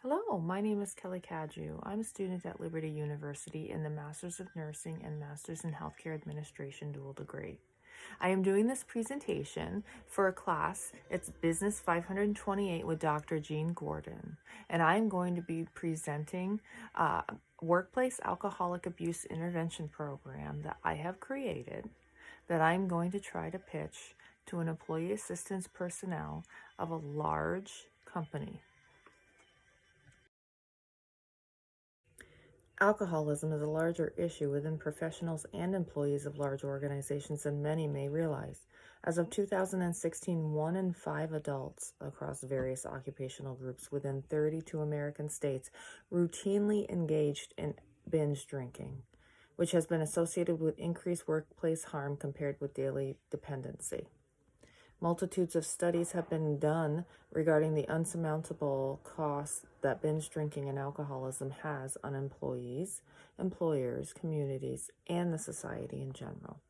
Hello, my name is Kelly Cadieux. I'm a student at Liberty University in the Masters of Nursing and Masters in Healthcare Administration dual degree. I am doing this presentation for a class. It's Business 528 with Dr. Jean Gordon, and I am going to be presenting a workplace alcoholic abuse intervention program that I have created that I'm going to try to pitch to an employee assistance personnel of a large company. Alcoholism is a larger issue within professionals and employees of large organizations than many may realize. As of 2016, 1 in 5 adults across various occupational groups within 32 American states routinely engaged in binge drinking, which has been associated with increased workplace harm compared with daily dependency. Multitudes of studies have been done regarding the unsurmountable costs that binge drinking and alcoholism has on employees, employers, communities, and the society in general.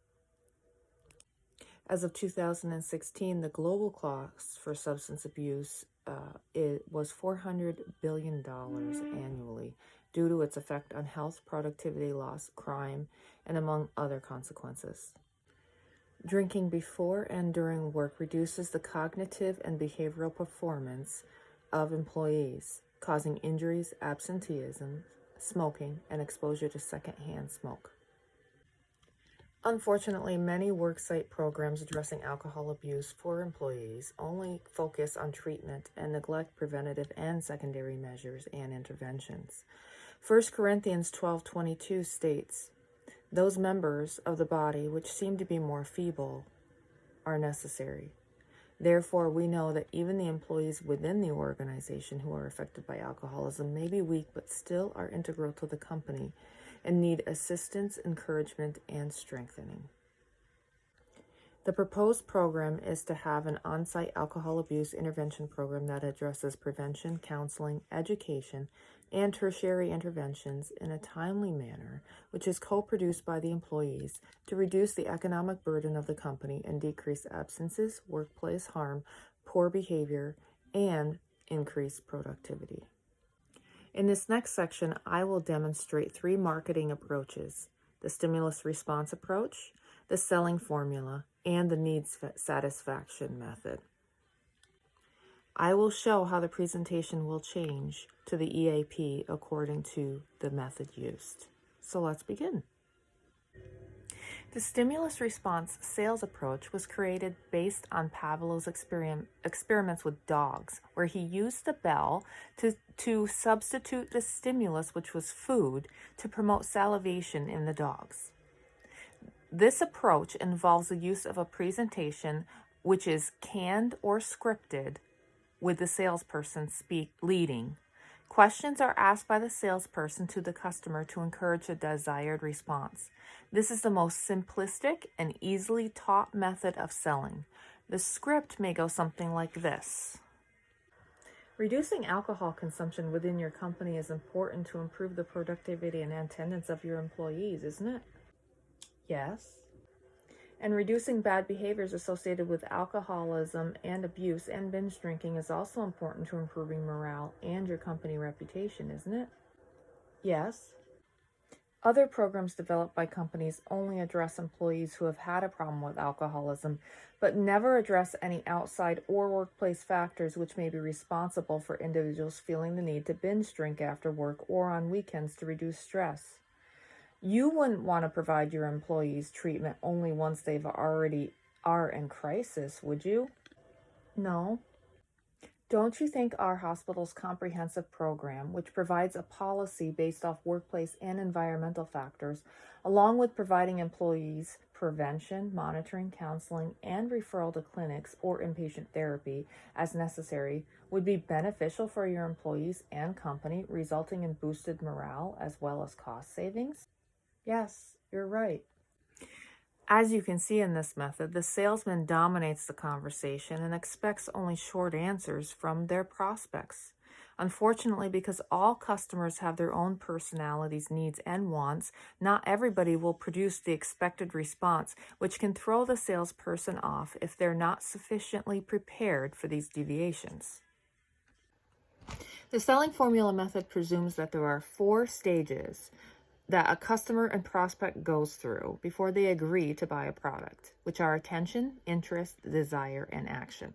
As of 2016, the global cost for substance abuse was $400 billion annually due to its effect on health, productivity loss, crime, and among other consequences. Drinking before and during work reduces the cognitive and behavioral performance of employees, causing injuries, absenteeism, smoking, and exposure to secondhand smoke. Unfortunately, many worksite programs addressing alcohol abuse for employees only focus on treatment and neglect preventative and secondary measures and interventions. 1 Corinthians 12:22 states, "Those members of the body which seem to be more feeble are necessary. Therefore, we know that even the employees within the organization who are affected by alcoholism may be weak, but still are integral to the company and need assistance, encouragement, and strengthening." The proposed program is to have an on-site alcohol abuse intervention program that addresses prevention, counseling, education, and tertiary interventions in a timely manner, which is co-produced by the employees to reduce the economic burden of the company and decrease absences, workplace harm, poor behavior, and increase productivity. In this next section, I will demonstrate 3 marketing approaches: the stimulus response approach, the selling formula, and the needs satisfaction method. I will show how the presentation will change to the EAP according to the method used. So let's begin. The stimulus response sales approach was created based on Pavlov's experiments with dogs, where he used the bell to substitute the stimulus, which was food, to promote salivation in the dogs. This approach involves the use of a presentation which is canned or scripted with the salesperson leading. Questions are asked by the salesperson to the customer to encourage a desired response. This is the most simplistic and easily taught method of selling. The script may go something like this. Reducing alcohol consumption within your company is important to improve the productivity and attendance of your employees, isn't it? Yes. And reducing bad behaviors associated with alcoholism and abuse and binge drinking is also important to improving morale and your company reputation, isn't it? Yes. Other programs developed by companies only address employees who have had a problem with alcoholism, but never address any outside or workplace factors which may be responsible for individuals feeling the need to binge drink after work or on weekends to reduce stress. You wouldn't want to provide your employees treatment only once they've already are in crisis, would you? No. Don't you think our hospital's comprehensive program, which provides a policy based off workplace and environmental factors, along with providing employees prevention, monitoring, counseling, and referral to clinics or inpatient therapy as necessary, would be beneficial for your employees and company, resulting in boosted morale as well as cost savings? Yes, you're right. As you can see in this method, the salesman dominates the conversation and expects only short answers from their prospects. Unfortunately, because all customers have their own personalities, needs, and wants, not everybody will produce the expected response, which can throw the salesperson off if they're not sufficiently prepared for these deviations. The selling formula method presumes that there are 4 stages that a customer and prospect goes through before they agree to buy a product, which are attention, interest, desire, and action.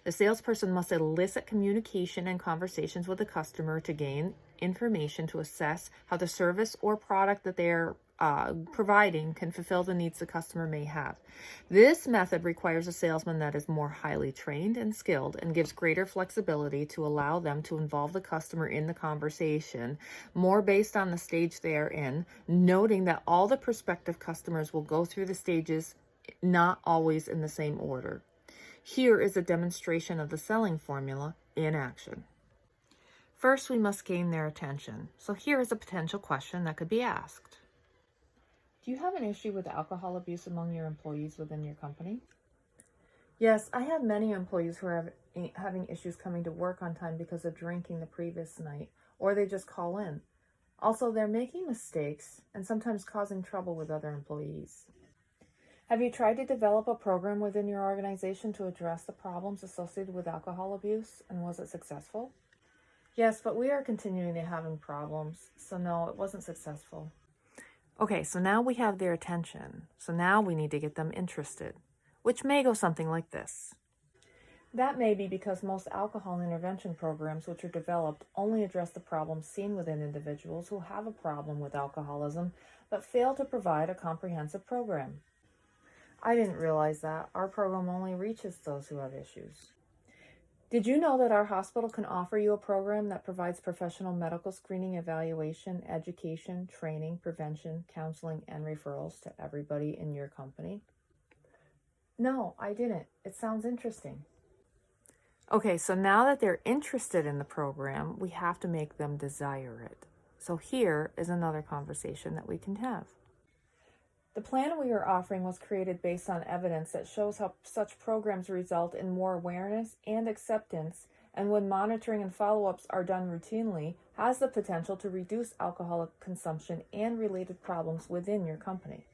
The salesperson must elicit communication and conversations with the customer to gain information to assess how the service or product that they're providing can fulfill the needs the customer may have. This method requires a salesman that is more highly trained and skilled and gives greater flexibility to allow them to involve the customer in the conversation, more based on the stage they are in, noting that all the prospective customers will go through the stages, not always in the same order. Here is a demonstration of the selling formula in action. First, we must gain their attention. So here is a potential question that could be asked. Do you have an issue with alcohol abuse among your employees within your company? Yes, I have many employees who are having issues coming to work on time because of drinking the previous night, or they just call in. Also, they're making mistakes and sometimes causing trouble with other employees. Have you tried to develop a program within your organization to address the problems associated with alcohol abuse, and was it successful? Yes, but we are continuing to having problems, so no, it wasn't successful. Okay, so now we have their attention, so now we need to get them interested, which may go something like this. That may be because most alcohol intervention programs which are developed only address the problems seen within individuals who have a problem with alcoholism, but fail to provide a comprehensive program. I didn't realize that. Our program only reaches those who have issues. Did you know that our hospital can offer you a program that provides professional medical screening, evaluation, education, training, prevention, counseling, and referrals to everybody in your company? No, I didn't. It sounds interesting. Okay, so now that they're interested in the program, we have to make them desire it. So here is another conversation that we can have. The plan we are offering was created based on evidence that shows how such programs result in more awareness and acceptance, and when monitoring and follow-ups are done routinely, has the potential to reduce alcoholic consumption and related problems within your company.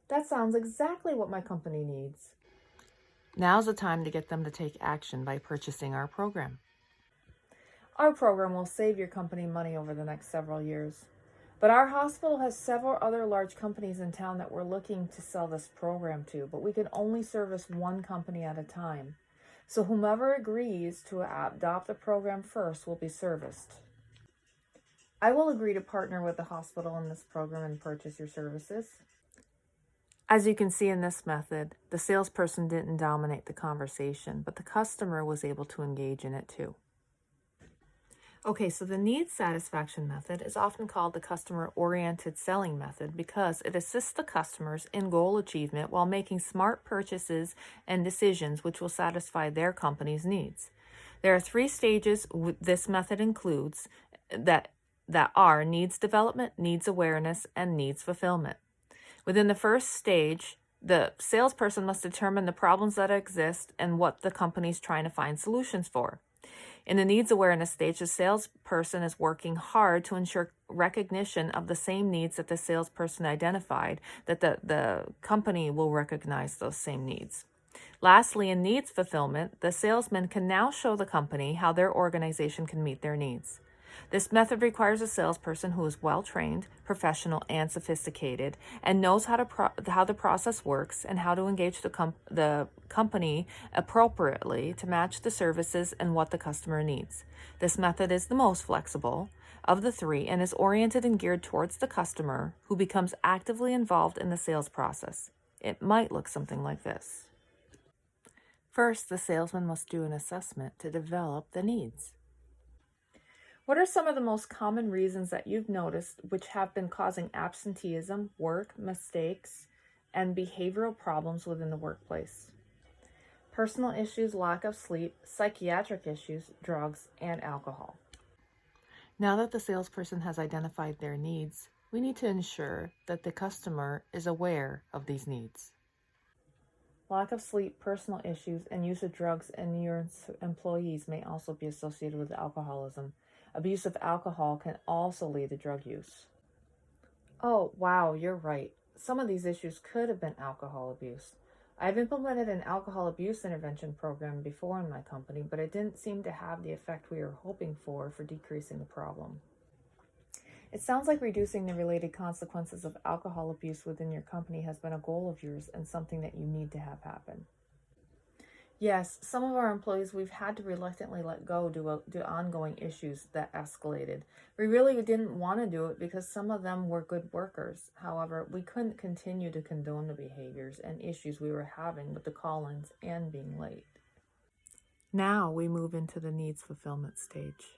That sounds exactly what my company needs. Now's the time to get them to take action by purchasing our program. Our program will save your company money over the next several years. But our hospital has several other large companies in town that we're looking to sell this program to, but we can only service one company at a time. So whomever agrees to adopt the program first will be serviced. I will agree to partner with the hospital in this program and purchase your services. As you can see in this method, the salesperson didn't dominate the conversation, but the customer was able to engage in it too. Okay, so the needs satisfaction method is often called the customer-oriented selling method because it assists the customers in goal achievement while making smart purchases and decisions which will satisfy their company's needs. There are 3 stages this method includes that are needs development, needs awareness, and needs fulfillment. Within the first stage, the salesperson must determine the problems that exist and what the company is trying to find solutions for. In the needs awareness stage, the salesperson is working hard to ensure recognition of the same needs that the salesperson identified, that the company will recognize those same needs. Lastly, in needs fulfillment, the salesman can now show the company how their organization can meet their needs. This method requires a salesperson who is well-trained, professional, and sophisticated, and knows how the process works and how to engage the company appropriately to match the services and what the customer needs. This method is the most flexible of the 3 and is oriented and geared towards the customer, who becomes actively involved in the sales process. It might look something like this. First, the salesman must do an assessment to develop the needs. What are some of the most common reasons that you've noticed which have been causing absenteeism, work mistakes, and behavioral problems within the workplace? Personal issues, lack of sleep, psychiatric issues, drugs, and alcohol. Now that the salesperson has identified their needs, we need to ensure that the customer is aware of these needs. Lack of sleep, personal issues, and use of drugs in your employees may also be associated with alcoholism. Abuse of alcohol can also lead to drug use. Oh, wow, you're right. Some of these issues could have been alcohol abuse. I've implemented an alcohol abuse intervention program before in my company, but it didn't seem to have the effect we were hoping for decreasing the problem. It sounds like reducing the related consequences of alcohol abuse within your company has been a goal of yours and something that you need to have happen. Yes, some of our employees we've had to reluctantly let go due to ongoing issues that escalated. We really didn't want to do it because some of them were good workers. However, we couldn't continue to condone the behaviors and issues we were having with the call-ins and being late. Now we move into the needs fulfillment stage.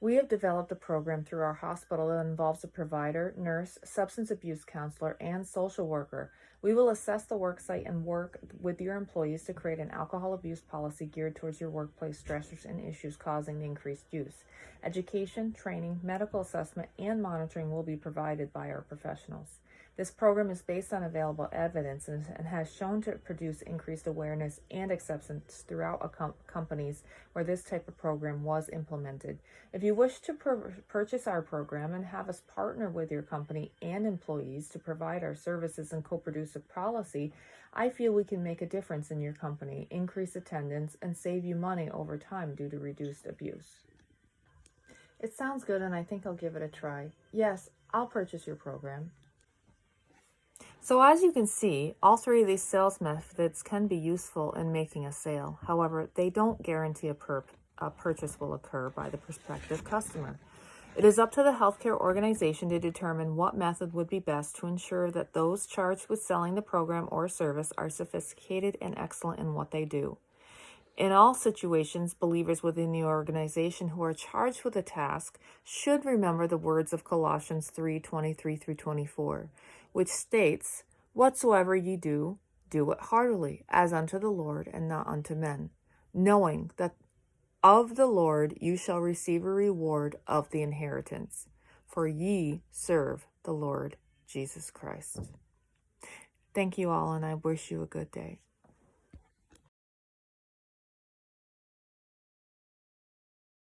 We have developed a program through our hospital that involves a provider, nurse, substance abuse counselor, and social worker. We will assess the worksite and work with your employees to create an alcohol abuse policy geared towards your workplace stressors and issues causing the increased use. Education, training, medical assessment, and monitoring will be provided by our professionals. This program is based on available evidence and has shown to produce increased awareness and acceptance throughout companies where this type of program was implemented. If you wish to purchase our program and have us partner with your company and employees to provide our services and co-produce a policy, I feel we can make a difference in your company, increase attendance, and save you money over time due to reduced abuse. It sounds good, and I think I'll give it a try. Yes, I'll purchase your program. So as you can see, all three of these sales methods can be useful in making a sale. However, they don't guarantee a purchase will occur by the prospective customer. It is up to the healthcare organization to determine what method would be best to ensure that those charged with selling the program or service are sophisticated and excellent in what they do. In all situations, believers within the organization who are charged with a task should remember the words of Colossians 3:23-24, which states, "Whatsoever ye do, do it heartily, as unto the Lord and not unto men, knowing that of the Lord you shall receive a reward of the inheritance, for ye serve the Lord Jesus Christ." Thank you all, and I wish you a good day.